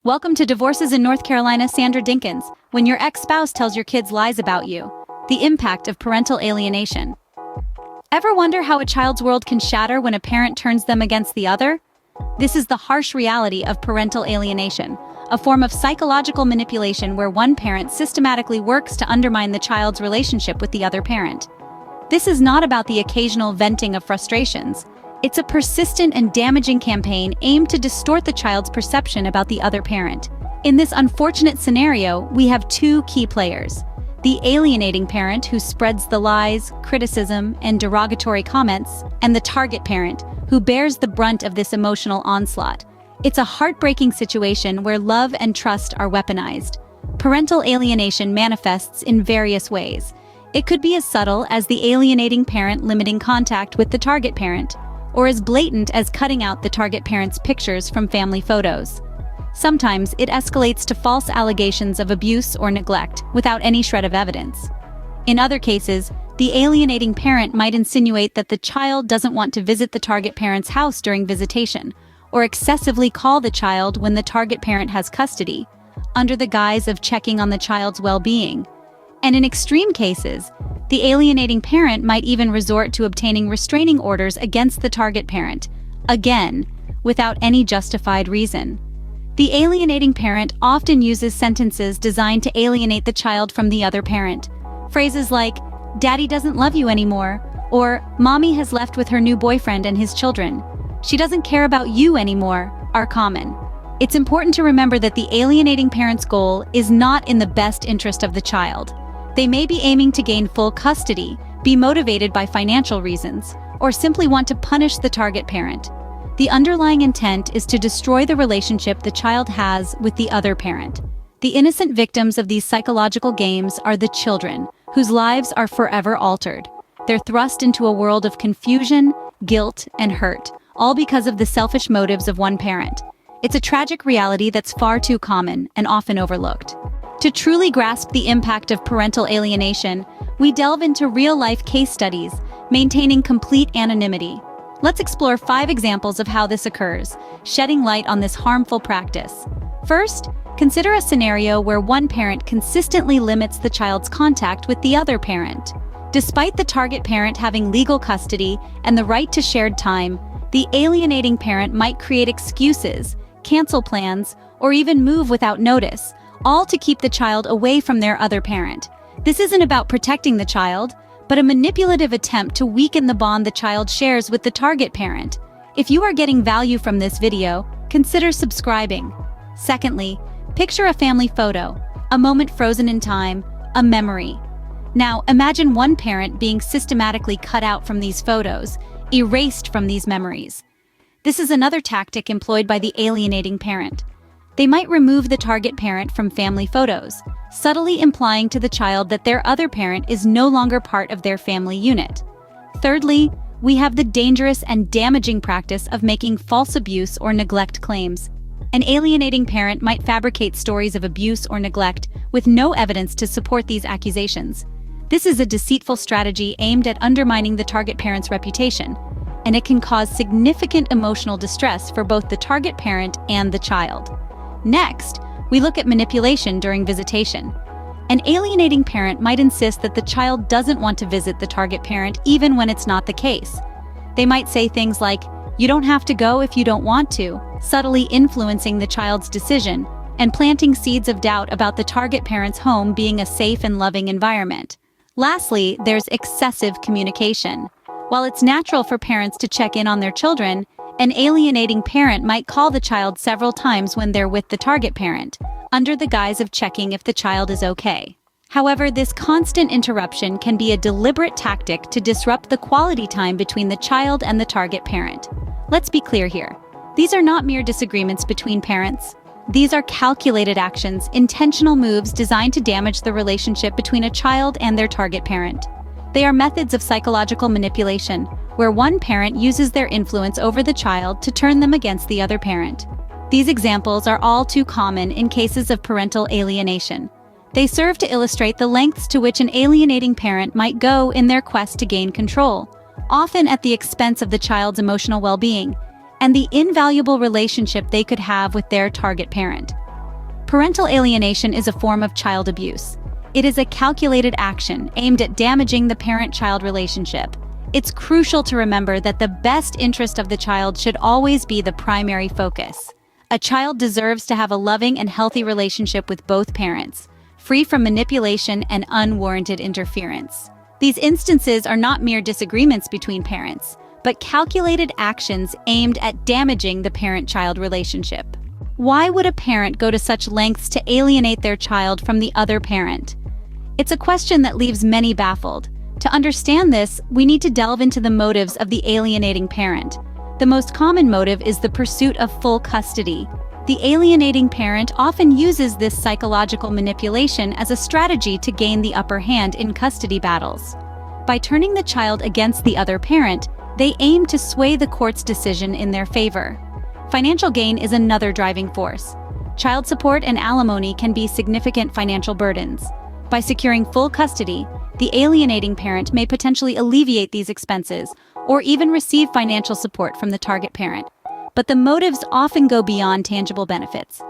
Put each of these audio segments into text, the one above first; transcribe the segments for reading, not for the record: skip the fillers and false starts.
Welcome to Divorces in North Carolina Sandra Dinkins. When your ex-spouse tells your kids lies about you. The impact of parental alienation. Ever wonder how a child's world can shatter when a parent turns them against the other? This is the harsh reality of parental alienation, a form of psychological manipulation where one parent systematically works to undermine the child's relationship with the other parent. This is not about the occasional venting of frustrations. It's a persistent and damaging campaign aimed to distort the child's perception about the other parent. In this unfortunate scenario, we have two key players: the alienating parent who spreads the lies, criticism, and derogatory comments, and the target parent who bears the brunt of this emotional onslaught. It's a heartbreaking situation where love and trust are weaponized. Parental alienation manifests in various ways. It could be as subtle as the alienating parent limiting contact with the target parent, or as blatant as cutting out the target parent's pictures from family photos. Sometimes it escalates to false allegations of abuse or neglect without any shred of evidence. In other cases, the alienating parent might insinuate that the child doesn't want to visit the target parent's house during visitation, or excessively call the child when the target parent has custody, under the guise of checking on the child's well-being. And in extreme cases, the alienating parent might even resort to obtaining restraining orders against the target parent, again, without any justified reason. The alienating parent often uses sentences designed to alienate the child from the other parent. Phrases like, "Daddy doesn't love you anymore," or "Mommy has left with her new boyfriend and his children. She doesn't care about you anymore," are common. It's important to remember that the alienating parent's goal is not in the best interest of the child. They may be aiming to gain full custody, be motivated by financial reasons, or simply want to punish the target parent. The underlying intent is to destroy the relationship the child has with the other parent. The innocent victims of these psychological games are the children, whose lives are forever altered. They're thrust into a world of confusion, guilt, and hurt, all because of the selfish motives of one parent. It's a tragic reality that's far too common and often overlooked. To truly grasp the impact of parental alienation, we delve into real-life case studies, maintaining complete anonymity. Let's explore 5 examples of how this occurs, shedding light on this harmful practice. First, consider a scenario where one parent consistently limits the child's contact with the other parent. Despite the target parent having legal custody and the right to shared time, the alienating parent might create excuses, cancel plans, or even move without notice, all to keep the child away from their other parent. This isn't about protecting the child, but a manipulative attempt to weaken the bond the child shares with the target parent. If you are getting value from this video, consider subscribing. Secondly, picture a family photo, a moment frozen in time, a memory. Now, imagine one parent being systematically cut out from these photos, erased from these memories. This is another tactic employed by the alienating parent. They might remove the target parent from family photos, subtly implying to the child that their other parent is no longer part of their family unit. Thirdly, we have the dangerous and damaging practice of making false abuse or neglect claims. An alienating parent might fabricate stories of abuse or neglect with no evidence to support these accusations. This is a deceitful strategy aimed at undermining the target parent's reputation, and it can cause significant emotional distress for both the target parent and the child. Next, we look at manipulation during visitation. An alienating parent might insist that the child doesn't want to visit the target parent even when it's not the case. They might say things like, "You don't have to go if you don't want to," subtly influencing the child's decision and planting seeds of doubt about the target parent's home being a safe and loving environment. Lastly, there's excessive communication. While it's natural for parents to check in on their children, an alienating parent might call the child several times when they're with the target parent, under the guise of checking if the child is okay. However, this constant interruption can be a deliberate tactic to disrupt the quality time between the child and the target parent. Let's be clear here. These are not mere disagreements between parents. These are calculated actions, intentional moves designed to damage the relationship between a child and their target parent. They are methods of psychological manipulation, where one parent uses their influence over the child to turn them against the other parent. These examples are all too common in cases of parental alienation. They serve to illustrate the lengths to which an alienating parent might go in their quest to gain control, often at the expense of the child's emotional well-being, and the invaluable relationship they could have with their target parent. Parental alienation is a form of child abuse. It is a calculated action aimed at damaging the parent-child relationship. It's crucial to remember that the best interest of the child should always be the primary focus. A child deserves to have a loving and healthy relationship with both parents, free from manipulation and unwarranted interference. These instances are not mere disagreements between parents, but calculated actions aimed at damaging the parent-child relationship. Why would a parent go to such lengths to alienate their child from the other parent? It's a question that leaves many baffled. To understand this, we need to delve into the motives of the alienating parent. The most common motive is the pursuit of full custody. The alienating parent often uses this psychological manipulation as a strategy to gain the upper hand in custody battles. By turning the child against the other parent, they aim to sway the court's decision in their favor. Financial gain is another driving force. Child support and alimony can be significant financial burdens. By securing full custody, the alienating parent may potentially alleviate these expenses or even receive financial support from the target parent. But the motives often go beyond tangible benefits.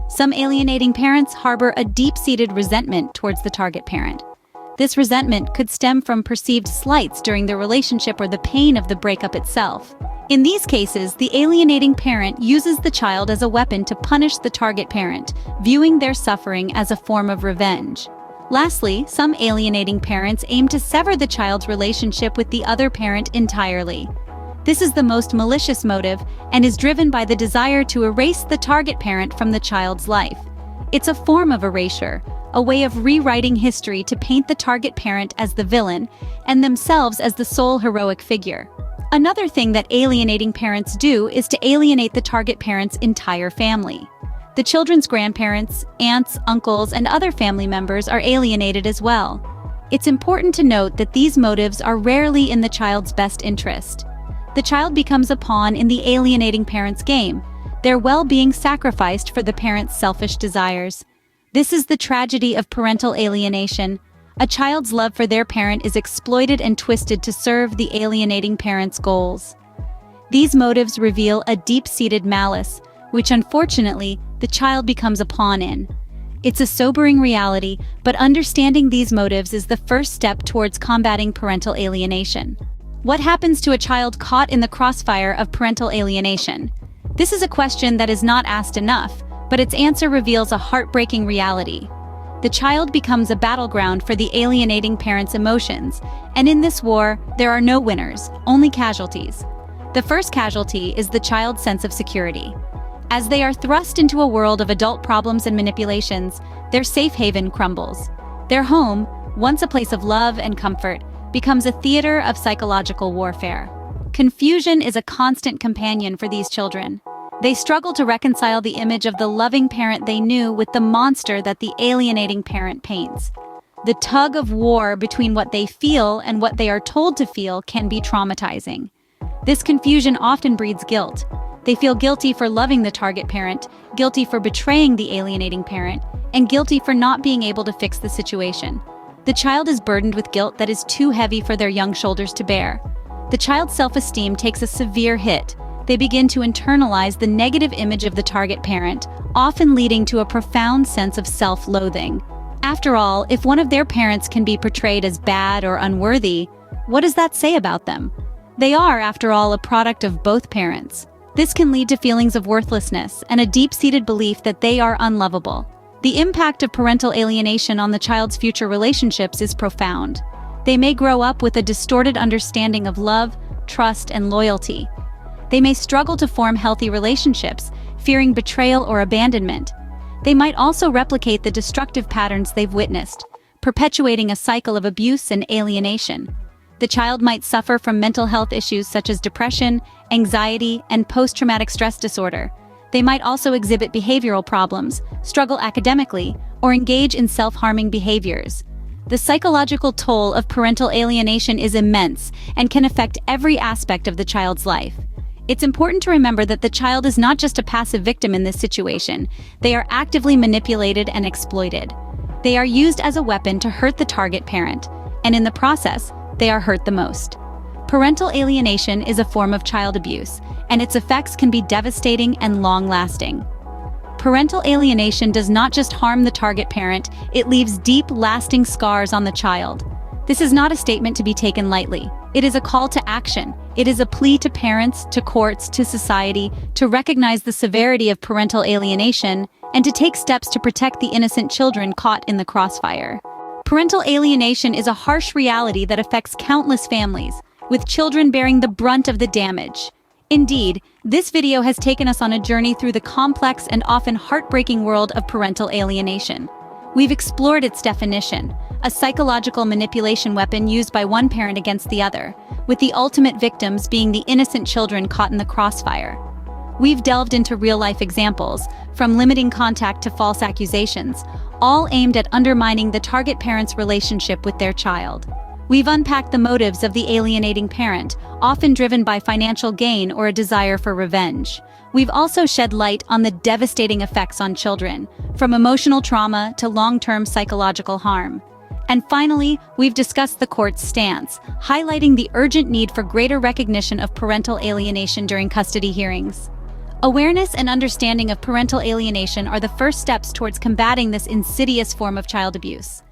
Some alienating parents harbor a deep-seated resentment towards the target parent. This resentment could stem from perceived slights during the relationship or the pain of the breakup itself. In these cases, the alienating parent uses the child as a weapon to punish the target parent, viewing their suffering as a form of revenge. Lastly, some alienating parents aim to sever the child's relationship with the other parent entirely. This is the most malicious motive and is driven by the desire to erase the target parent from the child's life. It's a form of erasure, a way of rewriting history to paint the target parent as the villain and themselves as the sole heroic figure. Another thing that alienating parents do is to alienate the target parent's entire family. The children's grandparents, aunts, uncles, and other family members are alienated as well. It's important to note that these motives are rarely in the child's best interest. The child becomes a pawn in the alienating parent's game, their well-being sacrificed for the parent's selfish desires. This is the tragedy of parental alienation. A child's love for their parent is exploited and twisted to serve the alienating parent's goals. These motives reveal a deep-seated malice, which unfortunately, the child becomes a pawn in. It's a sobering reality, but understanding these motives is the first step towards combating parental alienation. What happens to a child caught in the crossfire of parental alienation? This is a question that is not asked enough, but its answer reveals a heartbreaking reality. The child becomes a battleground for the alienating parent's emotions, and in this war, there are no winners, only casualties. The first casualty is the child's sense of security. As they are thrust into a world of adult problems and manipulations, their safe haven crumbles. Their home, once a place of love and comfort, becomes a theater of psychological warfare. Confusion is a constant companion for these children. They struggle to reconcile the image of the loving parent they knew with the monster that the alienating parent paints. The tug of war between what they feel and what they are told to feel can be traumatizing. This confusion often breeds guilt. They feel guilty for loving the target parent, guilty for betraying the alienating parent, and guilty for not being able to fix the situation. The child is burdened with guilt that is too heavy for their young shoulders to bear. The child's self-esteem takes a severe hit. They begin to internalize the negative image of the target parent, often leading to a profound sense of self-loathing. After all, if one of their parents can be portrayed as bad or unworthy, what does that say about them? They are, after all, a product of both parents. This can lead to feelings of worthlessness and a deep-seated belief that they are unlovable. The impact of parental alienation on the child's future relationships is profound. They may grow up with a distorted understanding of love, trust, and loyalty. They may struggle to form healthy relationships, fearing betrayal or abandonment. They might also replicate the destructive patterns they've witnessed, perpetuating a cycle of abuse and alienation. The child might suffer from mental health issues such as depression, anxiety, and post-traumatic stress disorder. They might also exhibit behavioral problems, struggle academically, or engage in self-harming behaviors. The psychological toll of parental alienation is immense and can affect every aspect of the child's life. It's important to remember that the child is not just a passive victim in this situation. They are actively manipulated and exploited. They are used as a weapon to hurt the target parent, and in the process, they are hurt the most. Parental alienation is a form of child abuse, and its effects can be devastating and long-lasting. Parental alienation does not just harm the target parent, it leaves deep, lasting scars on the child. This is not a statement to be taken lightly. It is a call to action. It is a plea to parents, to courts, to society, to recognize the severity of parental alienation and to take steps to protect the innocent children caught in the crossfire. Parental alienation is a harsh reality that affects countless families, with children bearing the brunt of the damage. Indeed, this video has taken us on a journey through the complex and often heartbreaking world of parental alienation. We've explored its definition, a psychological manipulation weapon used by one parent against the other, with the ultimate victims being the innocent children caught in the crossfire. We've delved into real-life examples, from limiting contact to false accusations, all aimed at undermining the target parent's relationship with their child. We've unpacked the motives of the alienating parent, often driven by financial gain or a desire for revenge. We've also shed light on the devastating effects on children, from emotional trauma to long-term psychological harm. And finally, we've discussed the court's stance, highlighting the urgent need for greater recognition of parental alienation during custody hearings. Awareness and understanding of parental alienation are the first steps towards combating this insidious form of child abuse.